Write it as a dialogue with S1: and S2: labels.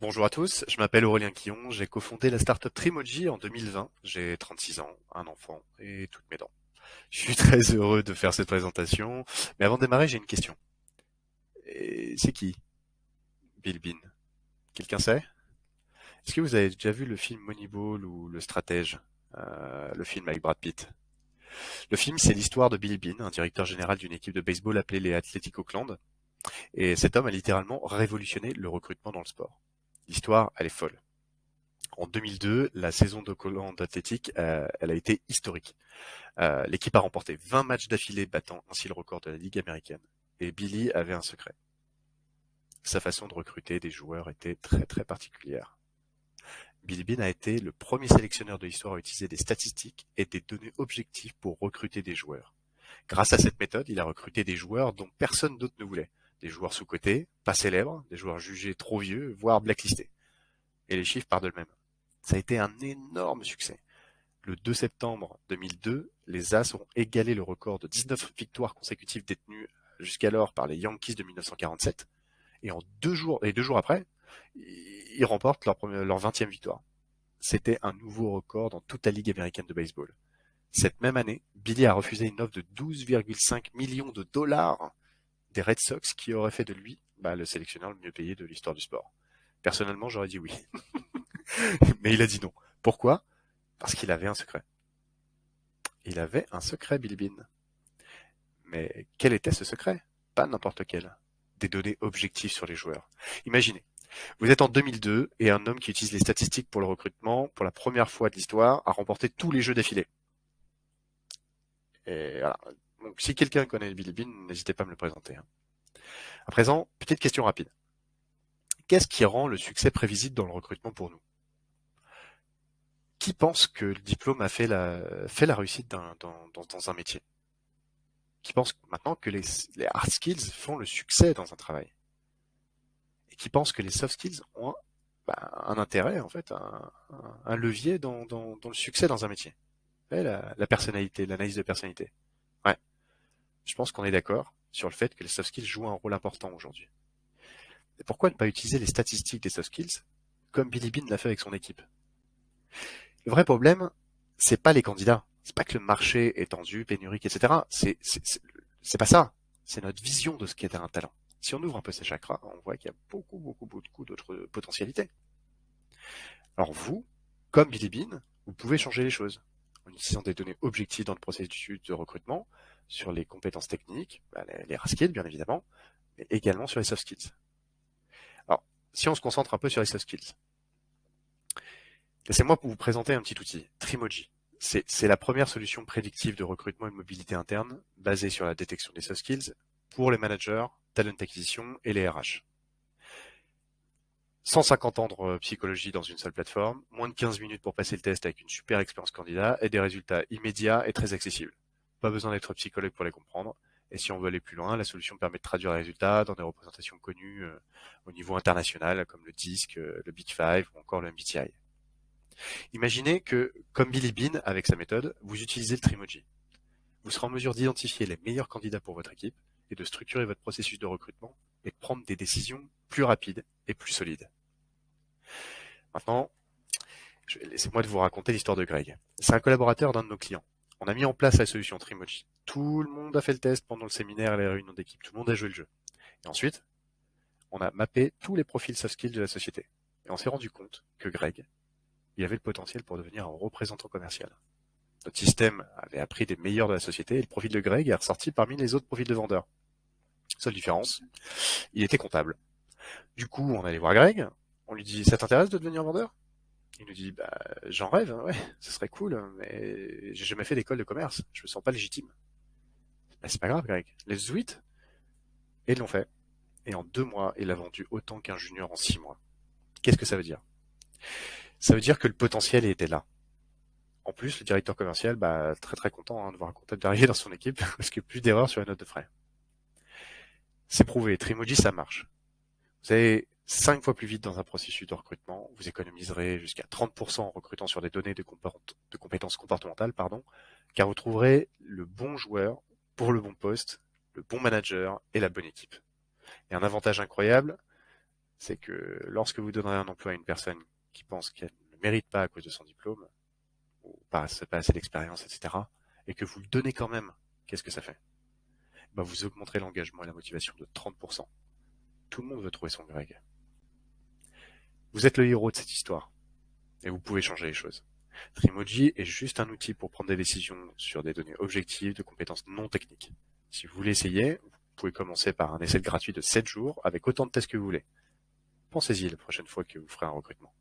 S1: Bonjour à tous, je m'appelle Aurélien Quillon, j'ai cofondé la startup Trimoji en 2020. J'ai 36 ans, un enfant et toutes mes dents. Je suis très heureux de faire cette présentation, mais avant de démarrer, j'ai une question. Et c'est qui Bill Bean? Quelqu'un sait? Est-ce que vous avez déjà vu le film Moneyball ou Le Stratège? Le film avec Brad Pitt. Le film, c'est l'histoire de Bill Bean, un directeur général d'une équipe de baseball appelée les Athletic Oakland. Et cet homme a littéralement révolutionné le recrutement dans le sport. L'histoire, elle est folle. En 2002, la saison d'Oakland Athletic, elle a été historique. L'équipe a remporté 20 matchs d'affilée, battant ainsi le record de la Ligue américaine. Et Billy avait un secret. Sa façon de recruter des joueurs était très très particulière. Billy Bean a été le premier sélectionneur de l'histoire à utiliser des statistiques et des données objectives pour recruter des joueurs. Grâce à cette méthode, il a recruté des joueurs dont personne d'autre ne voulait. Des joueurs sous-cotés, pas célèbres, des joueurs jugés trop vieux, voire blacklistés. Et les chiffres parlent d'eux-mêmes. Ça a été un énorme succès. Le 2 septembre 2002, les As ont égalé le record de 19 victoires consécutives détenues jusqu'alors par les Yankees de 1947. Et en 2 jours, et 2 jours après, ils remportent leur 20e victoire. C'était un nouveau record dans toute la Ligue américaine de baseball. Cette même année, Billy a refusé une offre de 12,5 millions de dollars des Red Sox qui auraient fait de lui le sélectionneur le mieux payé de l'histoire du sport. Personnellement, j'aurais dit oui. Mais il a dit non. Pourquoi? Parce qu'il avait un secret. Il avait un secret, Billy Bean. Mais quel était ce secret? Pas n'importe lequel. Des données objectives sur les joueurs. Imaginez, vous êtes en 2002 et un homme qui utilise les statistiques pour le recrutement, pour la première fois de l'histoire, a remporté tous les jeux d'affilée. Et voilà. Donc, si quelqu'un connaît Billy Bean, n'hésitez pas à me le présenter. À présent, petite question rapide. Qu'est-ce qui rend le succès prévisible dans le recrutement pour nous? Qui pense que le diplôme a fait la réussite dans un métier? Qui pense maintenant que les hard skills font le succès dans un travail? Et qui pense que les soft skills ont un intérêt, en fait, un levier dans le succès dans un métier. Ouais, la personnalité, l'analyse de personnalité. Ouais, je pense qu'on est d'accord sur le fait que les soft skills jouent un rôle important aujourd'hui. Et pourquoi ne pas utiliser les statistiques des soft skills comme Billy Bean l'a fait avec son équipe? Le vrai problème, c'est pas les candidats. C'est pas que le marché est tendu, pénurique, etc. C'est pas ça. C'est notre vision de ce qu'est un talent. Si on ouvre un peu ces chakras, on voit qu'il y a beaucoup d'autres potentialités. Alors vous, comme Billy Bean, vous pouvez changer les choses en utilisant des données objectives dans le processus de recrutement, sur les compétences techniques, les hard skills bien évidemment, mais également sur les soft skills. Alors, si on se concentre un peu sur les soft skills, laissez-moi vous présenter un petit outil, Trimoji. C'est la première solution prédictive de recrutement et de mobilité interne basée sur la détection des soft skills pour les managers, talent acquisition et les RH. 150 ans de psychologie dans une seule plateforme, moins de 15 minutes pour passer le test avec une super expérience candidat et des résultats immédiats et très accessibles. Pas besoin d'être psychologue pour les comprendre. Et si on veut aller plus loin, la solution permet de traduire les résultats dans des représentations connues au niveau international, comme le DISC, le Big Five ou encore le MBTI. Imaginez que, comme Billy Bean avec sa méthode, vous utilisez le Trimoji. Vous serez en mesure d'identifier les meilleurs candidats pour votre équipe et de structurer votre processus de recrutement et de prendre des décisions plus rapides et plus solides. Maintenant, laissez-moi de vous raconter l'histoire de Greg. C'est un collaborateur d'un de nos clients. On a mis en place la solution Trimoji. Tout le monde a fait le test pendant le séminaire et les réunions d'équipe. Tout le monde a joué le jeu. Et ensuite, on a mappé tous les profils soft skills de la société. Et on s'est rendu compte que Greg, il avait le potentiel pour devenir un représentant commercial. Notre système avait appris des meilleurs de la société et le profil de Greg est ressorti parmi les autres profils de vendeurs. Seule différence, il était comptable. Du coup, on allait voir Greg, on lui dit, ça t'intéresse de devenir vendeur? Il nous dit, j'en rêve, hein, ouais, ce serait cool, mais j'ai jamais fait d'école de commerce, je me sens pas légitime. C'est pas grave, Greg, let's do it. Et ils l'ont fait. Et en 2 mois, il a vendu autant qu'un junior en 6 mois. Qu'est-ce que ça veut dire? Ça veut dire que le potentiel était là. En plus, le directeur commercial, très très content de voir un comptable arriver dans son équipe, parce que plus d'erreurs sur la note de frais. C'est prouvé, Trimoji, ça marche. Vous allez 5 fois plus vite dans un processus de recrutement, vous économiserez jusqu'à 30% en recrutant sur des données de compétences comportementales, car vous trouverez le bon joueur pour le bon poste, le bon manager et la bonne équipe. Et un avantage incroyable, C'est que lorsque vous donnerez un emploi à une personne qui pense qu'elle ne le mérite pas à cause de son diplôme, ou pas assez d'expérience, etc., et que vous le donnez quand même, qu'est-ce que ça fait? Bah, vous augmenterez l'engagement et la motivation de 30%. Tout le monde veut trouver son Greg. Vous êtes le héros de cette histoire, et vous pouvez changer les choses. Trimoji est juste un outil pour prendre des décisions sur des données objectives de compétences non techniques. Si vous voulez essayer, vous pouvez commencer par un essai gratuit de 7 jours avec autant de tests que vous voulez. Pensez-y la prochaine fois que vous ferez un recrutement.